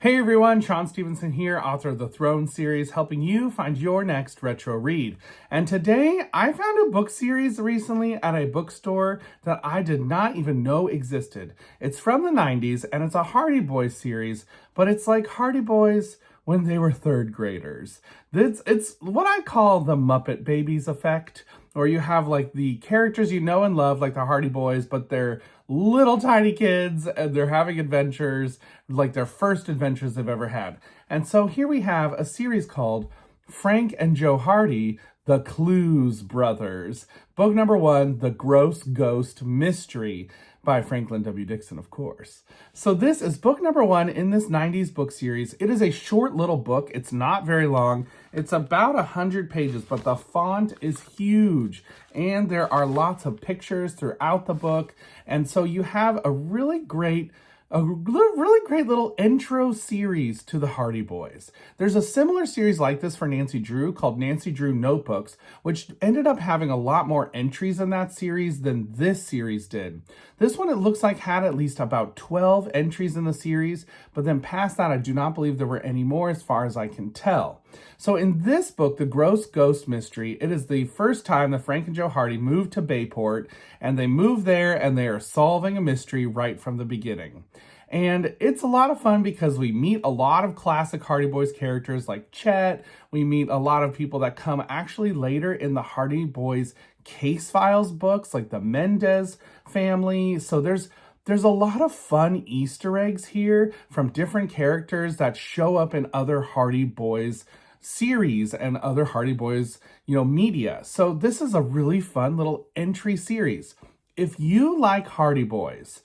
Hey everyone, Shaun Stevenson here, author of the Throne series, helping you find your next retro read. And today, I found a book series recently at a bookstore that I did not even know existed. It's from the 90s, and it's a Hardy Boys series, but it's like Hardy Boys when they were third graders. It's what I call the Muppet Babies effect, where you have like the characters you know and love, like the Hardy Boys, but they're little tiny kids and they're having adventures, like their first adventures they've ever had. And so here we have a series called Frank and Joe Hardy, The Clues Brothers. Book number 1, The Gross Ghost Mystery, by Franklin W. Dixon, of course. So this is book number 1 in this 90s book series. It is a short little book. It's not very long. It's about 100 pages, but the font is huge. And there are lots of pictures throughout the book. And so you have a really great little intro series to the Hardy Boys. There's a similar series like this for Nancy Drew called Nancy Drew Notebooks, which ended up having a lot more entries in that series than this series did. This one, it looks like, had at least about 12 entries in the series, but then past that, I do not believe there were any more as far as I can tell. So in this book, The Gross Ghost Mystery, it is the first time that Frank and Joe Hardy moved to Bayport, and they move there and they are solving a mystery right from the beginning. And it's a lot of fun because we meet a lot of classic Hardy Boys characters like Chet. We meet a lot of people that come actually later in the Hardy Boys case files books, like the Mendez family. So there's a lot of fun Easter eggs here from different characters that show up in other Hardy Boys series and other Hardy Boys, media. So this is a really fun little entry series. If you like Hardy Boys,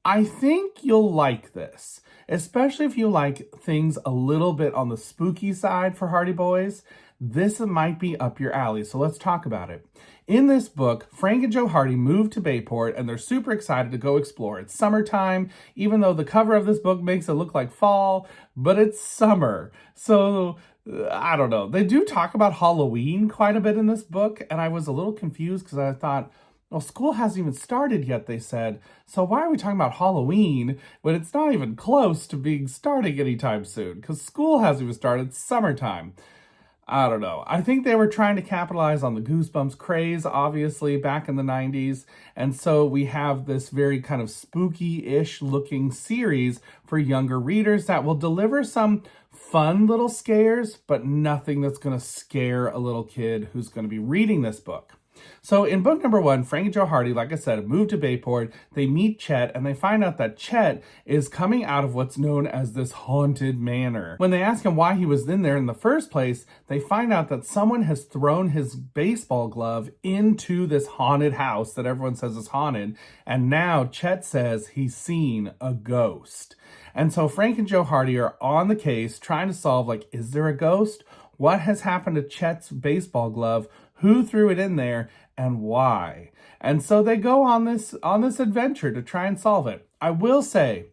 I think you'll like this, especially if you like things a little bit on the spooky side for Hardy Boys. This might be up your alley, so let's talk about it. In this book, Frank and Joe Hardy move to Bayport, and they're super excited to go explore. It's summertime, even though the cover of this book makes it look like fall, but it's summer. So, I don't know. They do talk about Halloween quite a bit in this book, and I was a little confused because I thought, well, school hasn't even started yet, they said. So why are we talking about Halloween when it's not even close to being starting anytime soon? Because school hasn't even started. It's summertime. I don't know. I think they were trying to capitalize on the Goosebumps craze, obviously, back in the 90s. And so we have this very kind of spooky-ish looking series for younger readers that will deliver some fun little scares, but nothing that's going to scare a little kid who's going to be reading this book. So in book number 1, Frank and Joe Hardy, like I said, moved to Bayport. They meet Chet, and they find out that Chet is coming out of what's known as this haunted manor. When they ask him why he was in there in the first place, they find out that someone has thrown his baseball glove into this haunted house that everyone says is haunted. And now Chet says he's seen a ghost. And so Frank and Joe Hardy are on the case trying to solve, is there a ghost? What has happened to Chet's baseball glove? Who threw it in there and why? And so they go on this adventure to try and solve it. I will say,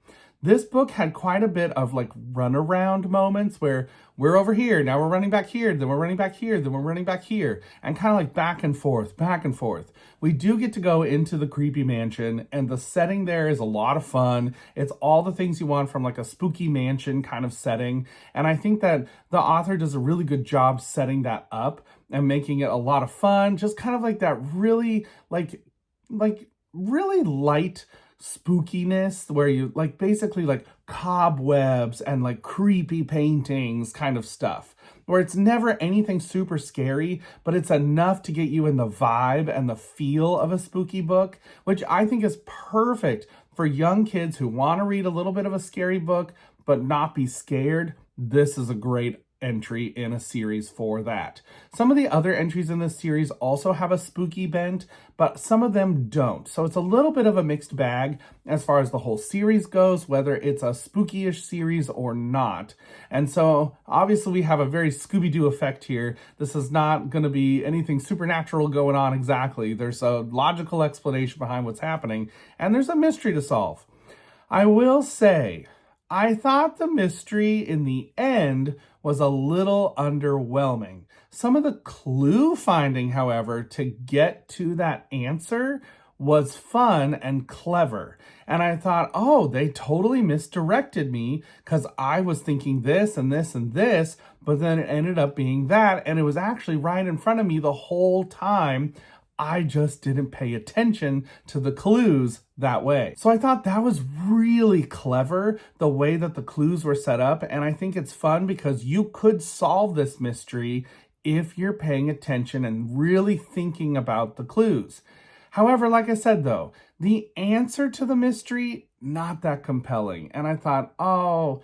this book had quite a bit of runaround moments where we're over here, now we're running back here, then we're running back here, then we're running back here, and kind of back and forth, back and forth. We do get to go into the creepy mansion, and the setting there is a lot of fun. It's all the things you want from a spooky mansion kind of setting. And I think that the author does a really good job setting that up and making it a lot of fun. Just kind of that really, really light spookiness where you basically cobwebs and creepy paintings kind of stuff, where it's never anything super scary, but it's enough to get you in the vibe and the feel of a spooky book, which I think is perfect for young kids who want to read a little bit of a scary book but not be scared. This is a great entry in a series for that. Some of the other entries in this series also have a spooky bent, but some of them don't. So it's a little bit of a mixed bag as far as the whole series goes, whether it's a spooky-ish series or not. And so obviously we have a very Scooby-Doo effect here. This is not going to be anything supernatural going on exactly. There's a logical explanation behind what's happening, and there's a mystery to solve. I will say, I thought the mystery in the end was a little underwhelming. Some of the clue finding, however, to get to that answer was fun and clever. And I thought, oh, they totally misdirected me because I was thinking this and this and this, but then it ended up being that. And it was actually right in front of me the whole time. I just didn't pay attention to the clues that way. So I thought that was really clever, the way that the clues were set up. And I think it's fun because you could solve this mystery if you're paying attention and really thinking about the clues. However, like I said, though, the answer to the mystery, not that compelling. And I thought, oh,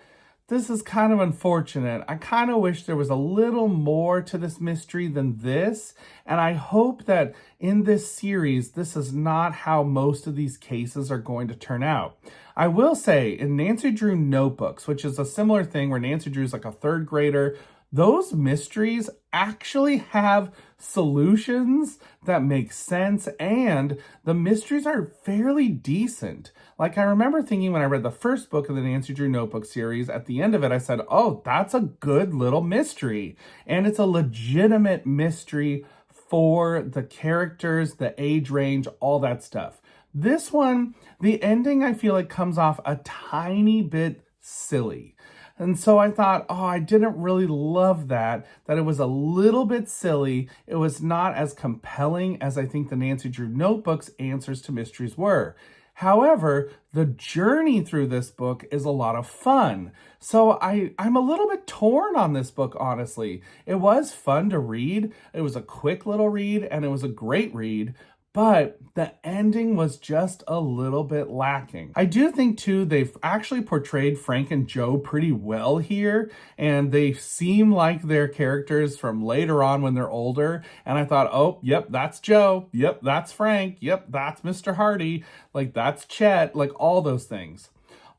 this is kind of unfortunate. I kind of wish there was a little more to this mystery than this. And I hope that in this series, this is not how most of these cases are going to turn out. I will say in Nancy Drew notebooks, which is a similar thing where Nancy Drew's like a third grader, those mysteries actually have solutions that make sense, and the mysteries are fairly decent. Like, I remember thinking when I read the first book of the Nancy Drew Notebook series, at the end of it, I said, oh, that's a good little mystery. And it's a legitimate mystery for the characters, the age range, all that stuff. This one, the ending, I feel like comes off a tiny bit silly. And so I thought, oh, I didn't really love that it was a little bit silly. It was not as compelling as I think the Nancy Drew Notebooks answers to mysteries were. However, the journey through this book is a lot of fun. So I'm a little bit torn on this book, honestly. It was fun to read. It was a quick little read, and it was a great read. But the ending was just a little bit lacking. I do think, too, they've actually portrayed Frank and Joe pretty well here, and they seem like their characters from later on when they're older. And I thought, oh, yep, that's Joe. Yep, that's Frank. Yep, that's Mr. Hardy. Like, that's Chet. Like, all those things.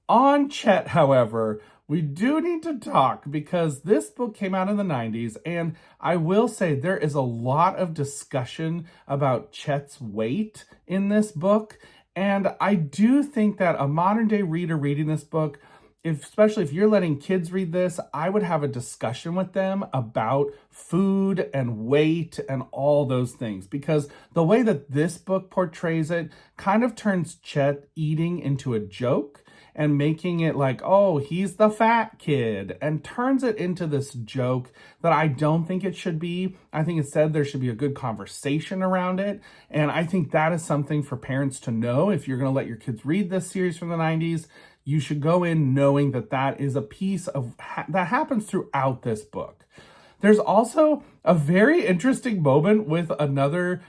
On Chet, however, we do need to talk because this book came out in the 90s, and I will say there is a lot of discussion about Chet's weight in this book, and I do think that a modern day reader reading this book, especially if you're letting kids read this, I would have a discussion with them about food and weight and all those things, because the way that this book portrays it kind of turns Chet eating into a joke and making it like, oh, he's the fat kid, and turns it into this joke that I don't think it should be. I think instead there should be a good conversation around it. And I think that is something for parents to know. If you're going to let your kids read this series from the 90s, you should go in knowing that that is a piece of that happens throughout this book. There's also a very interesting moment with another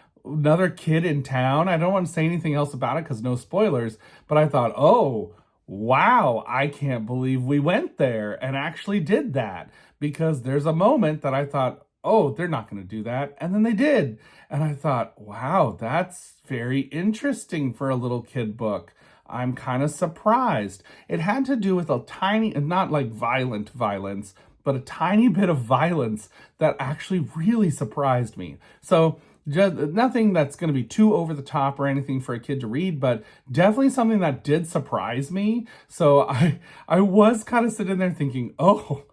kid in town. I don't want to say anything else about it because no spoilers, but I thought, oh, wow, I can't believe we went there and actually did that, because there's a moment that I thought, oh, they're not going to do that. And then they did. And I thought, wow, that's very interesting for a little kid book. I'm kind of surprised. It had to do with a tiny, not like violent violence, but a tiny bit of violence that actually really surprised me. So just nothing that's going to be too over the top or anything for a kid to read, but definitely something that did surprise me. So I was kind of sitting there thinking, oh,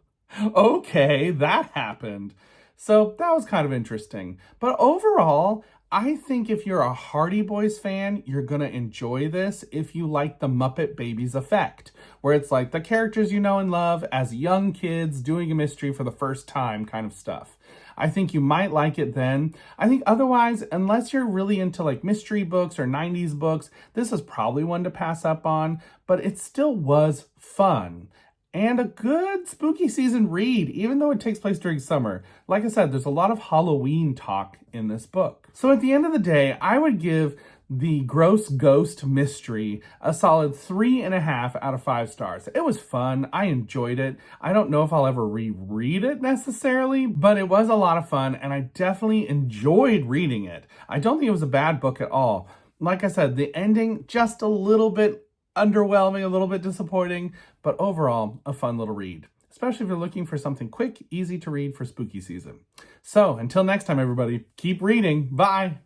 okay, that happened. So that was kind of interesting. But overall, I think if you're a Hardy Boys fan, you're going to enjoy this if you like the Muppet Babies effect, where it's like the characters you know and love as young kids doing a mystery for the first time kind of stuff. I think you might like it then. I think otherwise, unless you're really into like mystery books or 90s books, this is probably one to pass up on, but it still was fun. And a good spooky season read, even though it takes place during summer. Like I said, there's a lot of Halloween talk in this book. So at the end of the day, I would give the Gross Ghost Mystery a solid 3.5 out of 5 stars. It was fun. I enjoyed it. I don't know if I'll ever reread it necessarily, but it was a lot of fun, and I definitely enjoyed reading it. I don't think it was a bad book at all. Like I said, the ending, just a little bit underwhelming, a little bit disappointing, but overall, a fun little read, especially if you're looking for something quick, easy to read for spooky season. So until next time, everybody, keep reading. Bye.